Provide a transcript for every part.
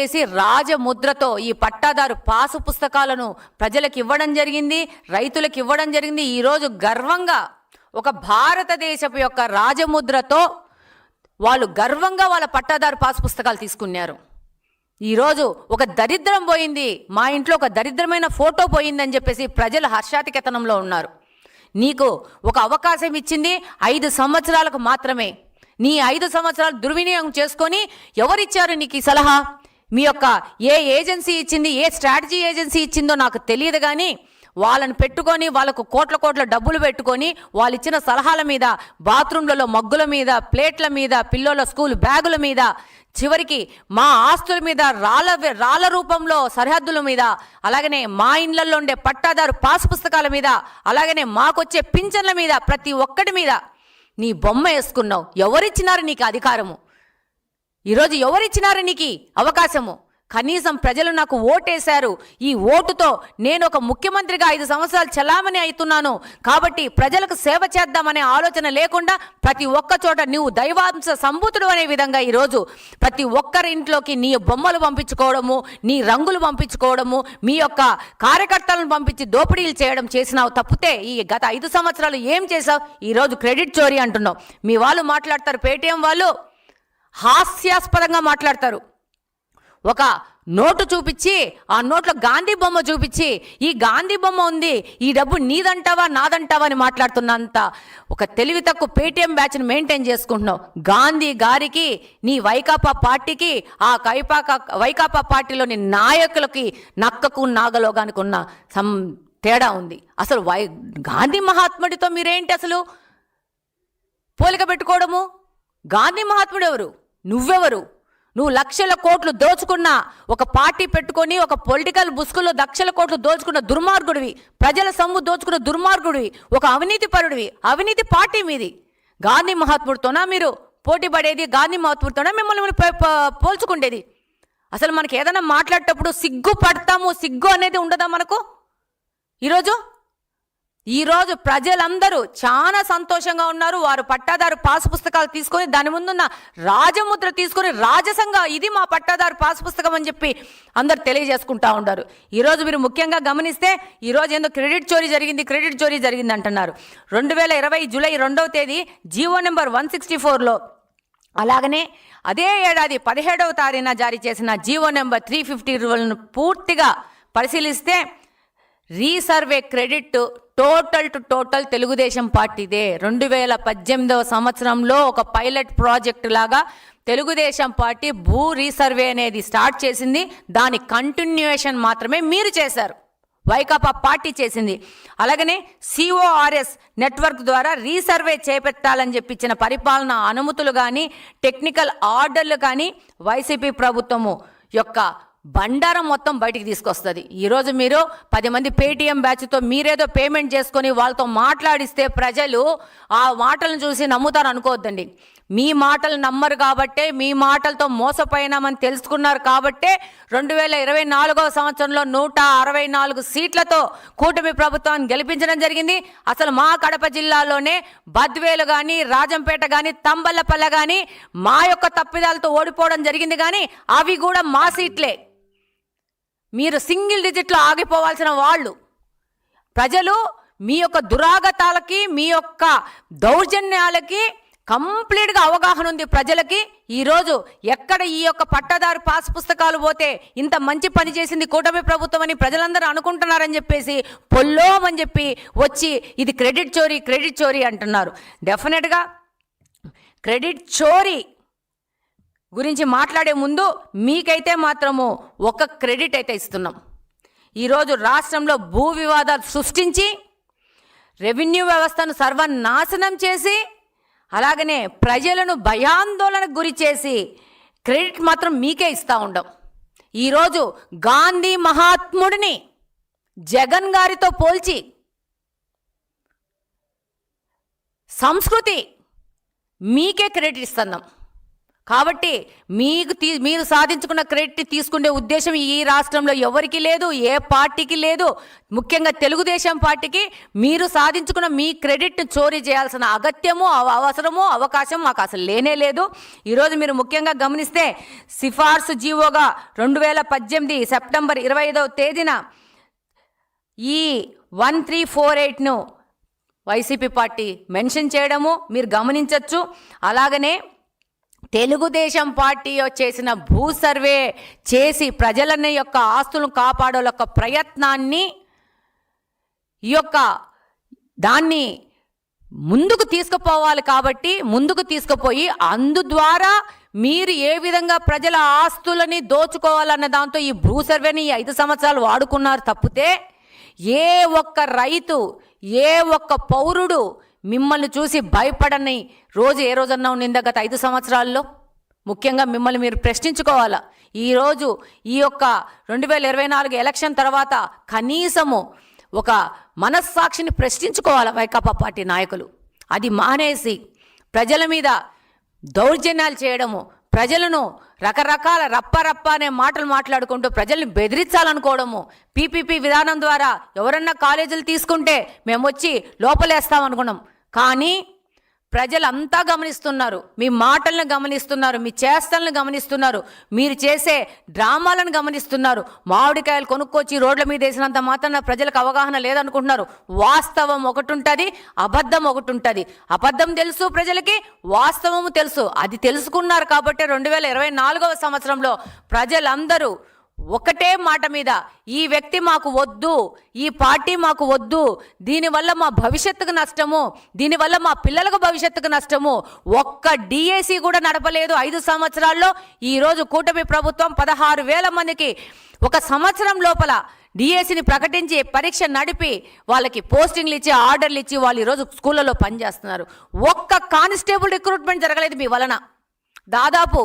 చేసి రాజముద్రతో ఈ పట్టాదారు పాసు పుస్తకాలను ప్రజలకు ఇవ్వడం జరిగింది, రైతులకు ఇవ్వడం జరిగింది. ఈరోజు గర్వంగా ఒక భారతదేశపు యొక్క రాజముద్రతో వాళ్ళు గర్వంగా వాళ్ళ పట్టాదారు పాసు పుస్తకాలు తీసుకున్నారు. ఈరోజు ఒక దరిద్రం పోయింది, మా ఇంట్లో ఒక దరిద్రమైన ఫోటో పోయిందని చెప్పేసి ప్రజలు హర్షాతికేతనంలో ఉన్నారు. నీకు ఒక అవకాశం ఇచ్చింది 5 సంవత్సరాలకు మాత్రమే. నీ 5 సంవత్సరాలు దుర్వినియోగం చేసుకొని ఎవరిచ్చారు నీకు ఈ సలహా? మీ యొక్క ఏ ఏజెన్సీ ఇచ్చింది, ఏ స్ట్రాటజీ ఏజెన్సీ ఇచ్చిందో నాకు తెలియదు, కానీ వాళ్ళని పెట్టుకొని వాళ్ళకు కోట్ల డబ్బులు పెట్టుకొని వాళ్ళు ఇచ్చిన సలహాల మీద, బాత్రూంలలో మగ్గుల మీద, ప్లేట్ల మీద, పిల్లల స్కూల్ బ్యాగుల మీద, చివరికి మా ఆస్తుల మీద, రాళ్ళ రూపంలో సరిహద్దుల మీద, అలాగనే మా ఇండ్లలో ఉండే పట్టాదారు పాస్ పుస్తకాల మీద, అలాగనే మాకొచ్చే పింఛన్ల మీద, ప్రతి ఒక్కటి మీద నీ బొమ్మ వేసుకున్నావు. ఎవరిచ్చినారు నీకు అధికారము? ఈరోజు ఎవరిచ్చినారు నీకు అవకాశము? కనీసం ప్రజలు నాకు ఓటేశారు. ఈ ఓటుతో నేను ఒక ముఖ్యమంత్రిగా 5 సంవత్సరాలు చలామణి అవుతున్నాను కాబట్టి ప్రజలకు సేవ చేద్దామనే ఆలోచన లేకుండా ప్రతి ఒక్క చోట నువ్వు దైవాంశ సంభూతుడు అనే విధంగా ఈరోజు ప్రతి ఒక్కరి ఇంట్లోకి నీ బొమ్మలు పంపించుకోవడము, నీ రంగులు పంపించుకోవడము, మీ యొక్క కార్యకర్తలను పంపించి దోపిడీలు చేయడం చేసినావు. తప్పితే ఈ గత 5 సంవత్సరాలు ఏం చేసావు? ఈరోజు క్రెడిట్ చోరీ అంటున్నావు. మీ వాళ్ళు మాట్లాడతారు, పేటీఎం వాళ్ళు హాస్యాస్పదంగా మాట్లాడతారు. ఒక నోటు చూపించి ఆ నోట్లో గాంధీ బొమ్మ చూపించి, ఈ గాంధీ బొమ్మ ఉంది, ఈ డబ్బు నీదంటావా నాదంటావా అని మాట్లాడుతున్నంత ఒక తెలివి తక్కువ పేటీఎం బ్యాచ్ని మెయింటైన్ చేసుకుంటున్నావు. గాంధీ గారికి, నీ వైకాపా పార్టీకి, ఆ వైకాపా పార్టీలోని నాయకులకి నక్కకు నాగలోగానికి ఉన్న తేడా ఉంది. అసలు గాంధీ మహాత్ముడితో మీరేంటి అసలు పోలిక పెట్టుకోవడము? గాంధీ మహాత్ముడు ఎవరు? నువ్వెవరు? నువ్వు లక్షల కోట్లు దోచుకున్న ఒక పార్టీ పెట్టుకొని ఒక పొలిటికల్ బుస్కులో లక్షల కోట్లు దోచుకున్న దుర్మార్గుడివి, ప్రజల సొమ్ము దోచుకున్న దుర్మార్గుడివి, ఒక అవినీతి పరుడివి. అవినీతి పార్టీ మీది. గాంధీ మహాత్ముడితోనా మీరు పోటీ పడేది? గాంధీ మహాత్ముడితోనా మిమ్మల్ని పోల్చుకుండేది? అసలు మనకి ఏదైనా మాట్లాడేటప్పుడు సిగ్గు పడతాము, సిగ్గు అనేది ఉండదా మనకు? ఈరోజు ప్రజలందరూ చాలా సంతోషంగా ఉన్నారు. వారు పట్టాదారు పాసు పుస్తకాలు తీసుకొని దాని ముందున్న రాజముద్ర తీసుకొని రాజసంగా ఇది మా పట్టాదారు పాసు పుస్తకం అని చెప్పి అందరు తెలియజేసుకుంటా ఉన్నారు. ఈరోజు మీరు ముఖ్యంగా గమనిస్తే ఈరోజు ఏందో క్రెడిట్ చోరీ జరిగింది అంటున్నారు. 2020 జూలై 2వ తేదీ జీవో నెంబర్ 164లో, అలాగనే అదే ఏడాది 17వ తారీఖున జారీ చేసిన జీవో నెంబర్ 350 పూర్తిగా పరిశీలిస్తే రీసర్వే క్రెడిట్ టోటల్ తెలుగుదేశం పార్టీదే. 2018వ సంవత్సరంలో ఒక పైలట్ ప్రాజెక్ట్ లాగా తెలుగుదేశం పార్టీ భూ రీసర్వే అనేది స్టార్ట్ చేసింది. దాని కంటిన్యూయేషన్ మాత్రమే మీరు చేశారు, వైకాపా పార్టీ చేసింది. అలాగనే CORS నెట్వర్క్ ద్వారా రీసర్వే చేపట్టాలని చెప్పి ఇచ్చిన పరిపాలన అనుమతులు కానీ, టెక్నికల్ ఆర్డర్లు కానీ వైసీపీ ప్రభుత్వము యొక్క బండారం మొత్తం బయటికి తీసుకొస్తుంది. ఈరోజు మీరు 10 మంది పేటీఎం బ్యాచ్తో మీరేదో పేమెంట్ చేసుకొని వాళ్ళతో మాట్లాడిస్తే ప్రజలు ఆ మాటలను చూసి నమ్ముతారు అనుకోవద్దండి. మీ మాటలు నమ్మరు కాబట్టే, మీ మాటలతో మోసపోయినామని తెలుసుకున్నారు కాబట్టే 2024వ సంవత్సరంలో 164 సీట్లతో కూటమి ప్రభుత్వాన్ని గెలిపించడం జరిగింది. అసలు మా కడప జిల్లాలోనే బద్వేలు కానీ, రాజంపేట కానీ, తంబల్లపల్లె కానీ మా యొక్క తప్పిదాలతో ఓడిపోవడం జరిగింది. కానీ అవి కూడా మా సీట్లే. మీరు సింగిల్ డిజిట్లో ఆగిపోవాల్సిన వాళ్ళు. ప్రజలు మీ యొక్క దురాగతాలకి, మీ యొక్క దౌర్జన్యాలకి కంప్లీట్గా అవగాహన ఉంది ప్రజలకి. ఈరోజు ఎక్కడ ఈ యొక్క పట్టాదారు పాస్ పుస్తకాలు పోతే ఇంత మంచి పని చేసింది కూటమి ప్రభుత్వం అని ప్రజలందరూ అనుకుంటున్నారని చెప్పేసి పొల్లోమని చెప్పి వచ్చి ఇది క్రెడిట్ చోరీ అంటున్నారు. డెఫినెట్గా క్రెడిట్ చోరీ గురించి మాట్లాడే ముందు మీకైతే మాత్రము ఒక క్రెడిట్ అయితే ఇస్తున్నాం. ఈరోజు రాష్ట్రంలో భూ వివాదాలు సృష్టించి రెవెన్యూ వ్యవస్థను సర్వనాశనం చేసి, అలాగనే ప్రజలను భయాందోళనకు గురి చేసి క్రెడిట్ మాత్రం మీకే ఇస్తూ ఉండం. ఈరోజు గాంధీ మహాత్ముడిని జగన్ గారితో పోల్చి సంస్కృతి మీకే క్రెడిట్ ఇస్తున్నాం. కాబట్టి మీరు సాధించుకున్న క్రెడిట్ తీసుకునే ఉద్దేశం ఈ రాష్ట్రంలో ఎవరికి లేదు, ఏ పార్టీకి లేదు. ముఖ్యంగా తెలుగుదేశం పార్టీకి మీరు సాధించుకున్న మీ క్రెడిట్ను చోరీ చేయాల్సిన అగత్యము, అవసరము, అవకాశం మాకు అసలు లేనే లేదు. ఈరోజు మీరు ముఖ్యంగా గమనిస్తే సిఫార్సు జీవోగా 2018 సెప్టెంబర్ 25వ తేదీన ఈ 1348ను వైసీపీ పార్టీ మెన్షన్ చేయడము మీరు గమనించవచ్చు. అలాగనే తెలుగుదేశం పార్టీ చేసిన భూ సర్వే చేసి ప్రజలని యొక్క ఆస్తులను కాపాడే యొక్క ప్రయత్నాన్ని దాన్ని ముందుకు తీసుకుపోవాలి. కాబట్టి ముందుకు తీసుకుపోయి ద్వారా మీరు ఏ విధంగా ప్రజల ఆస్తులని దోచుకోవాలన్న దాంతో ఈ భూ సర్వేని 5 సంవత్సరాలు వాడుకున్నారు తప్పితే ఏ ఒక్క రైతు, ఏ ఒక్క పౌరుడు మిమ్మల్ని చూసి భయపడని రోజు ఏ రోజన్నా ఉండిందా గత 5 సంవత్సరాల్లో? ముఖ్యంగా మిమ్మల్ని మీరు ప్రశ్నించుకోవాలా. ఈరోజు ఈ యొక్క 2024 ఎలక్షన్ తర్వాత కనీసము ఒక మనస్సాక్షిని ప్రశ్నించుకోవాలా వైకాపా పార్టీ నాయకులు. అది మానేసి ప్రజల మీద దౌర్జన్యాలు చేయడము, ప్రజలను రకరకాల రప్ప అనే మాటలు మాట్లాడుకుంటూ ప్రజల్ని బెదిరించాలనుకోవడము, పీపీపీ విధానం ద్వారా ఎవరన్నా కాలేజీలు తీసుకుంటే మేము వచ్చి లోపలేస్తామనుకున్నాం. కానీ ప్రజలంతా గమనిస్తున్నారు, మీ మాటలను గమనిస్తున్నారు, మీ చేష్టలను గమనిస్తున్నారు, మీరు చేసే డ్రామాలను గమనిస్తున్నారు. మామిడికాయలు కొనుక్కొచ్చి రోడ్ల మీద వేసినంత మాత్రాన ప్రజలకు అవగాహన లేదనుకుంటున్నారు. వాస్తవం ఒకటి ఉంటుంది, అబద్ధం ఒకటి ఉంటుంది. అబద్ధం తెలుసు ప్రజలకి, వాస్తవము తెలుసు. అది తెలుసుకున్నారు కాబట్టి 2024వ సంవత్సరంలో ప్రజలందరూ ఒకటే మాట మీద ఈ వ్యక్తి మాకు వద్దు, ఈ పార్టీ మాకు వద్దు, దీనివల్ల మా భవిష్యత్తుకు నష్టము, దీనివల్ల మా పిల్లలకు భవిష్యత్తుకు నష్టము. ఒక్క డిఏసి కూడా నడపలేదు 5 సంవత్సరాల్లో. ఈరోజు కూటమి ప్రభుత్వం 16,000 మందికి ఒక సంవత్సరం లోపల డిఏసిని ప్రకటించి పరీక్ష నడిపి వాళ్ళకి పోస్టింగ్లు ఇచ్చి ఆర్డర్లు ఇచ్చి వాళ్ళు ఈరోజు స్కూళ్ళలో పనిచేస్తున్నారు. ఒక్క కానిస్టేబుల్ రిక్రూట్మెంట్ జరగలేదు మీ వలన. దాదాపు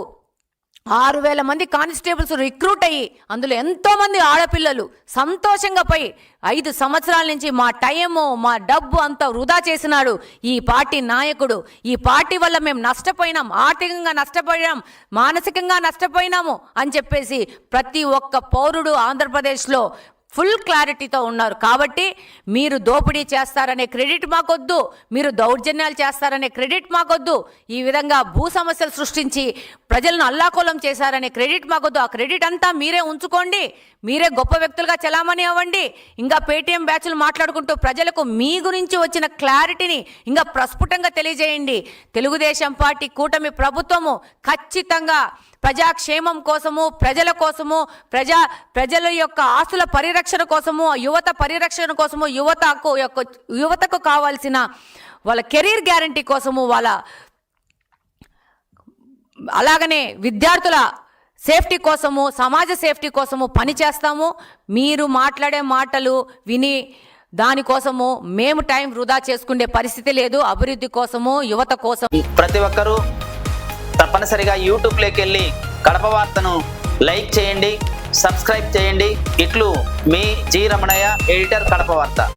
6,000 మంది కానిస్టేబుల్స్ రిక్రూట్ అయ్యి అందులో ఎంతోమంది ఆడపిల్లలు సంతోషంగా పోయి 5 సంవత్సరాల నుంచి మా టైము, మా డబ్బు అంతా వృధా చేసినాడు ఈ పార్టీ నాయకుడు. ఈ పార్టీ వల్ల మేము నష్టపోయినాం, ఆర్థికంగా నష్టపోయాం, మానసికంగా నష్టపోయినాము అని చెప్పేసి ప్రతి ఒక్క పౌరుడు ఆంధ్రప్రదేశ్లో ఫుల్ క్లారిటీతో ఉన్నారు. కాబట్టి మీరు దోపిడీ చేస్తారనే క్రెడిట్ మాకొద్దు, మీరు దౌర్జన్యాలు చేస్తారనే క్రెడిట్ మాకొద్దు, ఈ విధంగా భూ సమస్యలు సృష్టించి ప్రజలను అల్లాకోలం చేశారనే క్రెడిట్ మాకొద్దు. ఆ క్రెడిట్ అంతా మీరే ఉంచుకోండి, మీరే గొప్ప వ్యక్తులుగా చలామణి అవ్వండి. ఇంకా పేటీఎం బ్యాచ్లు మాట్లాడుకుంటూ ప్రజలకు మీ గురించి వచ్చిన క్లారిటీని ఇంకా ప్రస్ఫుటంగా తెలియజేయండి. తెలుగుదేశం పార్టీ కూటమి ప్రభుత్వము ఖచ్చితంగా ప్రజాక్షేమం కోసము, ప్రజల కోసము, ప్రజల యొక్క ఆస్తుల పరిరక్షణ కోసము, యువత పరిరక్షణ కోసము, యువతకు కావాల్సిన వాళ్ళ కెరీర్ గ్యారంటీ కోసము, అలాగనే విద్యార్థుల సేఫ్టీ కోసము, సమాజ సేఫ్టీ కోసము పనిచేస్తాము. మీరు మాట్లాడే మాటలు విని దానికోసము మేము టైం వృధా చేసుకునే పరిస్థితి లేదు. అభివృద్ధి కోసము, యువత కోసం ప్రతి ఒక్కరూ తప్పనిసరిగా యూట్యూబ్లోకి వెళ్ళి కడప వార్తను లైక్ చేయండి, సబ్స్క్రైబ్ చేయండి. ఇట్లు మీ జి రమణయ్య, ఎడిటర్, కడప వార్త.